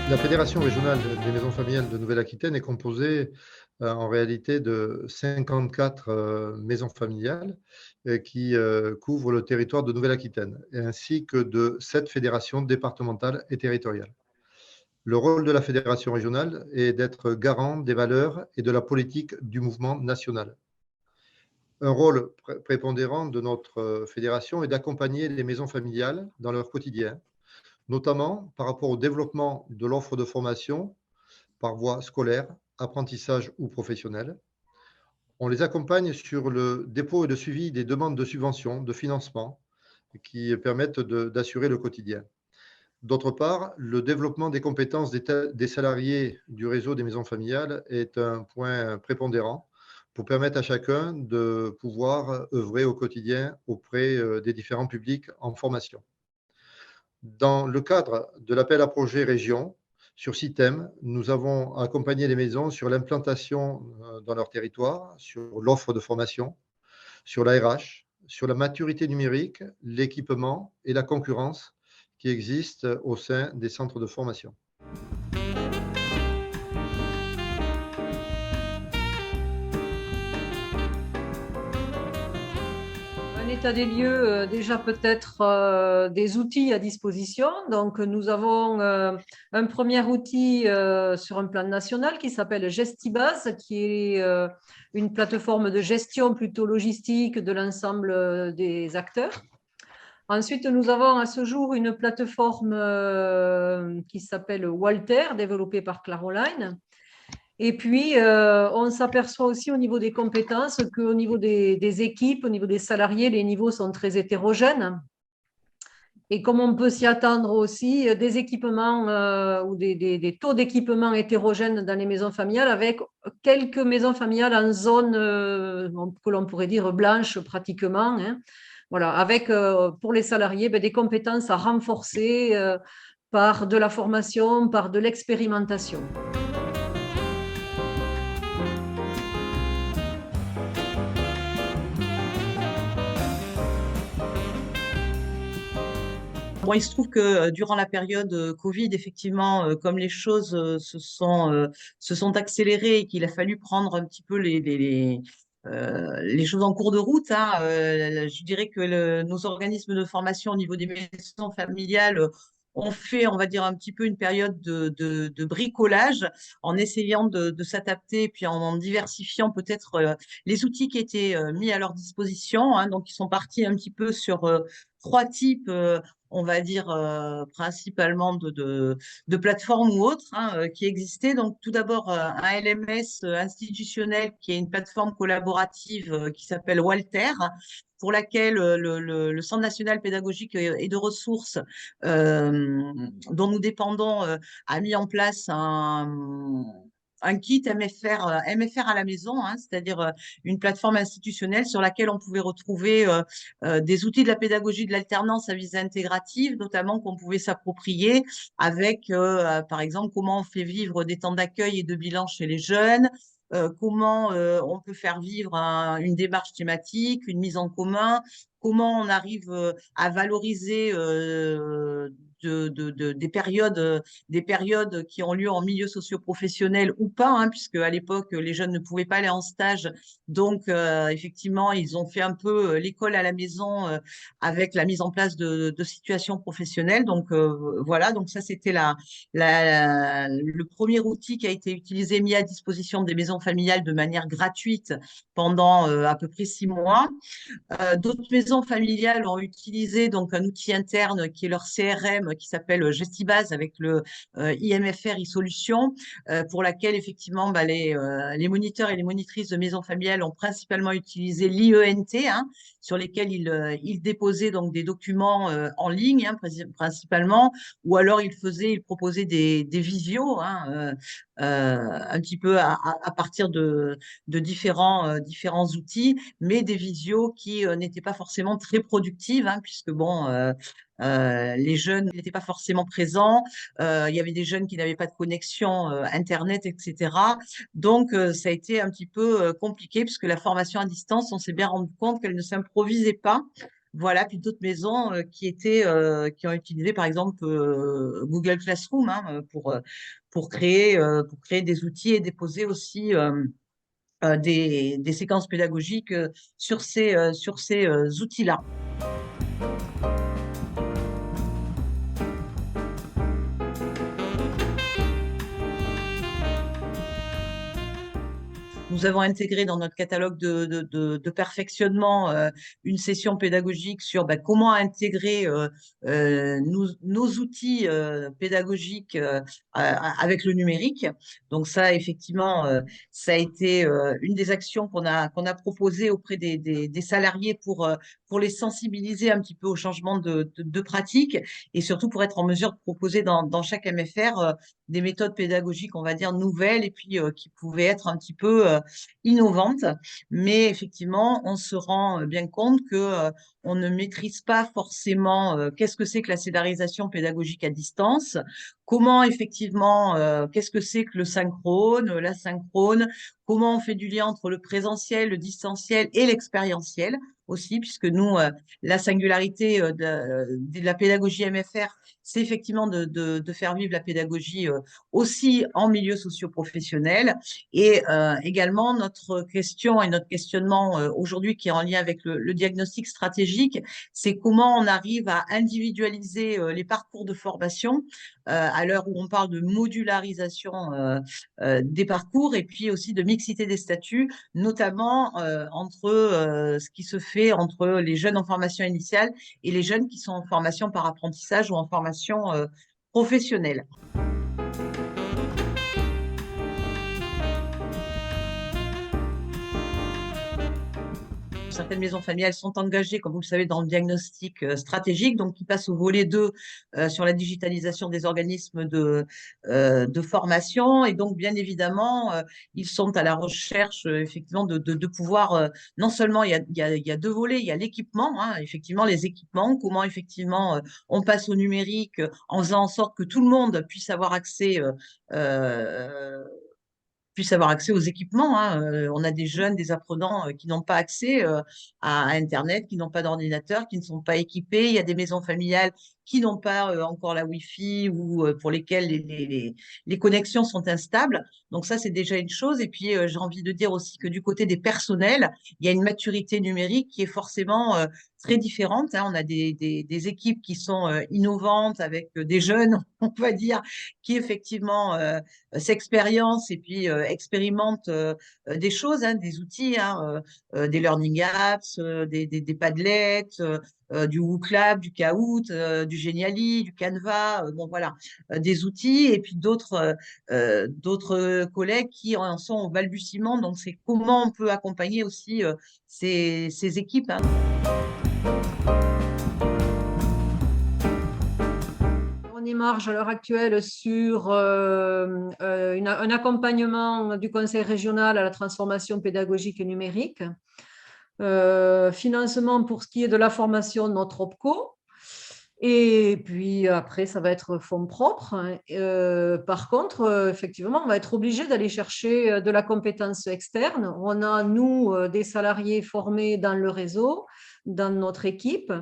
La Fédération régionale des maisons familiales de Nouvelle-Aquitaine est composée, en réalité de 54, maisons familiales, qui, couvrent le territoire de Nouvelle-Aquitaine et ainsi que de 7 fédérations départementales et territoriales. Le rôle de la fédération régionale est d'être garant des valeurs et de la politique du mouvement national. Un rôle prépondérant de notre, fédération est d'accompagner les maisons familiales dans leur quotidien, notamment par rapport au développement de l'offre de formation par voie scolaire, apprentissage ou professionnel. On les accompagne sur le dépôt et le suivi des demandes de subventions, de financement qui permettent d'assurer le quotidien. D'autre part, le développement des compétences des salariés du réseau des maisons familiales est un point prépondérant pour permettre à chacun de pouvoir œuvrer au quotidien auprès des différents publics en formation. Dans le cadre de l'appel à projet région, sur 6 thèmes, nous avons accompagné les maisons sur l'implantation dans leur territoire, sur l'offre de formation, sur la RH, sur la maturité numérique, l'équipement et la concurrence qui existent au sein des centres de formation. Un état des lieux, déjà peut-être des outils à disposition. Donc, nous avons un premier outil sur un plan national qui s'appelle Gestibase, qui est une plateforme de gestion plutôt logistique de l'ensemble des acteurs. Ensuite, nous avons à ce jour une plateforme qui s'appelle Walter, développée par Claroline. Et puis, on s'aperçoit aussi au niveau des compétences qu'au niveau des équipes, au niveau des salariés, les niveaux sont très hétérogènes. Et comme on peut s'y attendre aussi, des équipements ou des taux d'équipement hétérogènes dans les maisons familiales, avec quelques maisons familiales en zone que l'on pourrait dire blanche pratiquement. Hein. Voilà, avec pour les salariés des compétences à renforcer par de la formation, par de l'expérimentation. Bon, il se trouve que durant la période Covid, effectivement, comme les choses se sont accélérées et qu'il a fallu prendre un petit peu les choses en cours de route, hein, je dirais que nos organismes de formation au niveau des maisons familiales ont fait, on va dire, un petit peu une période de bricolage en essayant de s'adapter, puis en diversifiant peut-être les outils qui étaient mis à leur disposition. Hein. Donc, ils sont partis un petit peu sur 3 types on va dire, principalement de plateformes ou autres qui existaient. Donc, tout d'abord, un LMS institutionnel qui est une plateforme collaborative qui s'appelle Walter, pour laquelle le Centre national pédagogique et de ressources dont nous dépendons a mis en place un kit MFR à la maison, hein, c'est-à-dire une plateforme institutionnelle sur laquelle on pouvait retrouver des outils de la pédagogie de l'alternance à visée intégrative, notamment qu'on pouvait s'approprier avec, par exemple, comment on fait vivre des temps d'accueil et de bilan chez les jeunes, comment on peut faire vivre une démarche thématique, une mise en commun, comment on arrive à valoriser des périodes qui ont lieu en milieu socio-professionnel ou pas, hein, puisque à l'époque, les jeunes ne pouvaient pas aller en stage. Donc, effectivement, ils ont fait un peu l'école à la maison avec la mise en place de situations professionnelles. Donc, voilà, donc ça, c'était le premier outil qui a été utilisé, mis à disposition des maisons familiales de manière gratuite pendant à peu près 6 mois. D'autres maisons familiales ont utilisé donc un outil interne qui est leur CRM qui s'appelle Gestibase avec le IMFR e-Solutions pour laquelle effectivement les moniteurs et les monitrices de maisons familiales ont principalement utilisé l'IENT sur lesquels ils déposaient donc des documents en ligne principalement ou alors ils proposaient des visios un petit peu à partir de différents outils, mais des visios qui n'étaient pas forcément très productives, hein, puisque bon, les jeunes n'étaient pas forcément présents, il y avait des jeunes qui n'avaient pas de connexion Internet, etc. Donc, ça a été un petit peu compliqué, puisque la formation à distance, on s'est bien rendu compte qu'elle ne s'improvisait pas. Voilà, puis d'autres maisons qui ont utilisé par exemple Google Classroom, hein, pour créer des outils et déposer aussi des séquences pédagogiques sur ces outils-là. Nous avons intégré dans notre catalogue de perfectionnement une session pédagogique sur comment intégrer nos outils pédagogiques avec le numérique. Donc ça, effectivement, ça a été une des actions qu'on a proposées auprès des salariés pour les sensibiliser un petit peu au changement de pratique et surtout pour être en mesure de proposer dans chaque MFR des méthodes pédagogiques, on va dire, nouvelles et puis qui pouvaient être un petit peu innovantes. Mais effectivement, on se rend bien compte que on ne maîtrise pas forcément qu'est-ce que c'est que la scénarisation pédagogique à distance, comment effectivement, qu'est-ce que c'est que le synchrone, l'asynchrone, comment on fait du lien entre le présentiel, le distanciel et l'expérientiel aussi, puisque nous, la singularité de la pédagogie MFR, c'est effectivement de faire vivre la pédagogie aussi en milieu socio-professionnel. Et également, notre question et notre questionnement aujourd'hui qui est en lien avec le diagnostic stratégique, c'est comment on arrive à individualiser les parcours de formation à l'heure où on parle de modularisation des parcours et puis aussi de mixité des statuts, notamment entre ce qui se fait entre les jeunes en formation initiale et les jeunes qui sont en formation par apprentissage ou en formation professionnelle. Certaines maisons familiales sont engagées, comme vous le savez, dans le diagnostic stratégique, donc qui passe au volet 2 sur la digitalisation des organismes de formation. Et donc, bien évidemment, ils sont à la recherche, effectivement, de pouvoir, non seulement il y a deux volets, il y a l'équipement, hein, effectivement, les équipements, comment effectivement on passe au numérique en faisant en sorte que tout le monde puisse avoir accès aux équipements, hein. On a des jeunes, des apprenants qui n'ont pas accès à Internet, qui n'ont pas d'ordinateur, qui ne sont pas équipés. Il y a des maisons familiales qui n'ont pas encore la Wi-Fi ou pour lesquelles les connexions sont instables. Donc ça, c'est déjà une chose. Et puis, j'ai envie de dire aussi que du côté des personnels, il y a une maturité numérique qui est forcément très différente, hein. On a des équipes qui sont innovantes avec des jeunes, on va dire, qui effectivement s'expérimentent et puis expérimentent des choses, hein, des outils, hein, des learning apps, des Padlet, du WooClap, du Kahoot, du Geniali, du Canva, bon voilà, des outils et puis d'autres collègues qui en sont au balbutiement. Donc c'est comment on peut accompagner aussi ces équipes, hein. On émarge à l'heure actuelle sur un accompagnement du Conseil régional à la transformation pédagogique et numérique, financement pour ce qui est de la formation de notre OPCO, et puis après, ça va être fonds propres, hein. Par contre, effectivement, on va être obligé d'aller chercher de la compétence externe. On a, nous, des salariés formés dans le réseau, dans notre équipe,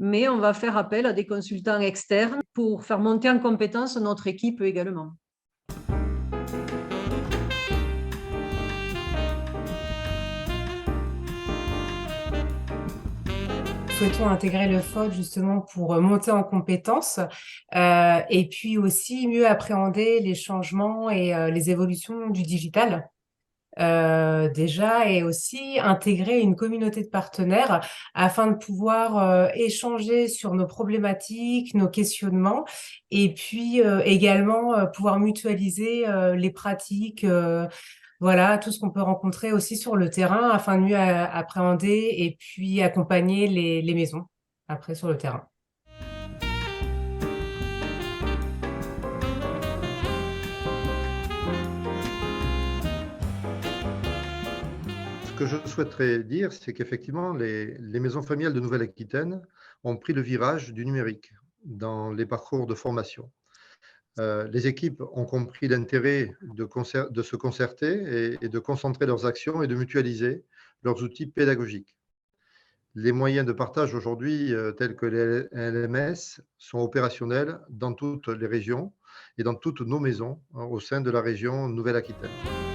mais on va faire appel à des consultants externes pour faire monter en compétence notre équipe également. Souhaitons intégrer le FOD justement pour monter en compétences et puis aussi mieux appréhender les changements et les évolutions du digital. Déjà, et aussi intégrer une communauté de partenaires afin de pouvoir échanger sur nos problématiques, nos questionnements, et puis également pouvoir mutualiser les pratiques, voilà, tout ce qu'on peut rencontrer aussi sur le terrain afin de mieux appréhender et puis accompagner les maisons après sur le terrain. Ce que je souhaiterais dire, c'est qu'effectivement, les maisons familiales de Nouvelle-Aquitaine ont pris le virage du numérique dans les parcours de formation. Les équipes ont compris l'intérêt de se concerter et de concentrer leurs actions et de mutualiser leurs outils pédagogiques. les moyens de partage aujourd'hui, tels que les LMS, sont opérationnels dans toutes les régions et dans toutes nos maisons, hein, au sein de la région Nouvelle-Aquitaine.